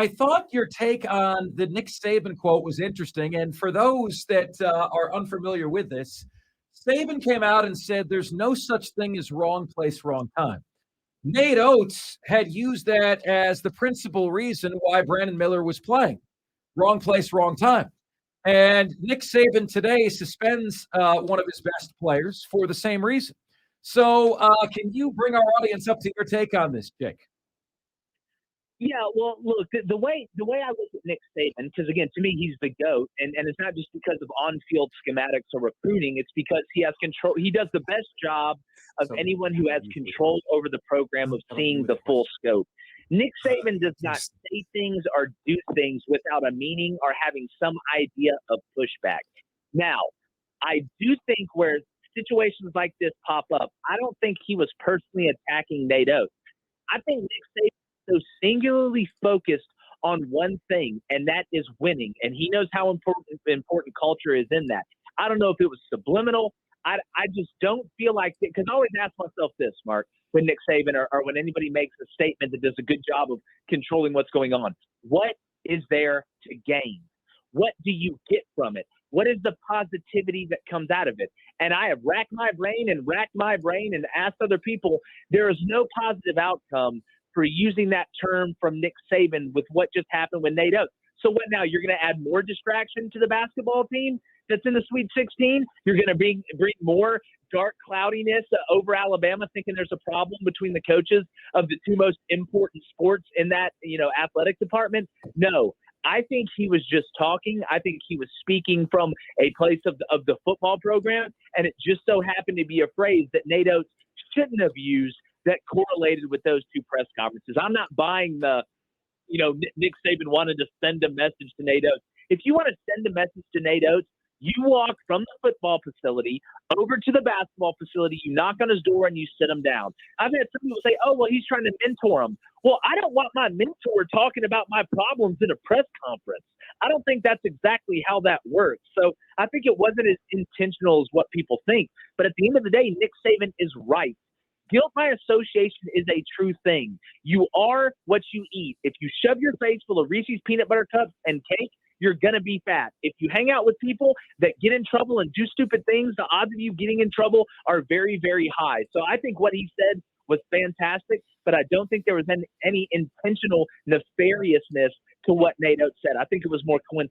I thought your take on the Nick Saban quote was interesting. And for those that are unfamiliar with this, Saban came out and said there's no such thing as wrong place, wrong time. Nate Oats had used that as the principal reason why Brandon Miller was playing. Wrong place, wrong time. And Nick Saban today suspends one of his best players for the same reason. So, can you bring our audience up to your take on this, Jake? Yeah, well, look, the way I look at Nick Saban, because again, to me, he's the GOAT, and it's not just because of on-field schematics or recruiting. It's because he has control. He does the best job of anyone who has control over the program of seeing the full scope. Nick Saban does not say things or do things without a meaning or having some idea of pushback. Now, I do think where situations like this pop up, I don't think he was personally attacking Nate Oats. I think Nick Saban so singularly focused on one thing, and that is winning. And he knows how important culture is in that. I don't know if it was subliminal. I just don't feel like it, because I always ask myself this, Mark, when Nick Saban or when anybody makes a statement that does a good job of controlling what's going on. What is there to gain? What do you get from it? What is the positivity that comes out of it? And I have racked my brain and asked other people. There is no positive outcome for using that term from Nick Saban with what just happened with Nate Oats. So what now? You're going to add more distraction to the basketball team that's in the Sweet 16? You're going to bring more dark cloudiness over Alabama, thinking there's a problem between the coaches of the two most important sports in that, athletic department? No. I think he was just talking. I think he was speaking from a place of the football program, and it just so happened to be a phrase that Nate Oats shouldn't have used that correlated with those two press conferences. I'm not buying the, Nick Saban wanted to send a message to Nate Oats. If you want to send a message to Nate Oats, you walk from the football facility over to the basketball facility, you knock on his door, and you sit him down. I've had some people say, oh, well, he's trying to mentor him. Well, I don't want my mentor talking about my problems in a press conference. I don't think that's exactly how that works. So I think it wasn't as intentional as what people think. But at the end of the day, Nick Saban is right. Guilt by association is a true thing. You are what you eat. If you shove your face full of Reese's peanut butter cups and cake, you're going to be fat. If you hang out with people that get in trouble and do stupid things, the odds of you getting in trouble are very, very high. So I think what he said was fantastic, but I don't think there was any intentional nefariousness to what Nate Oats said. I think it was more coincidental.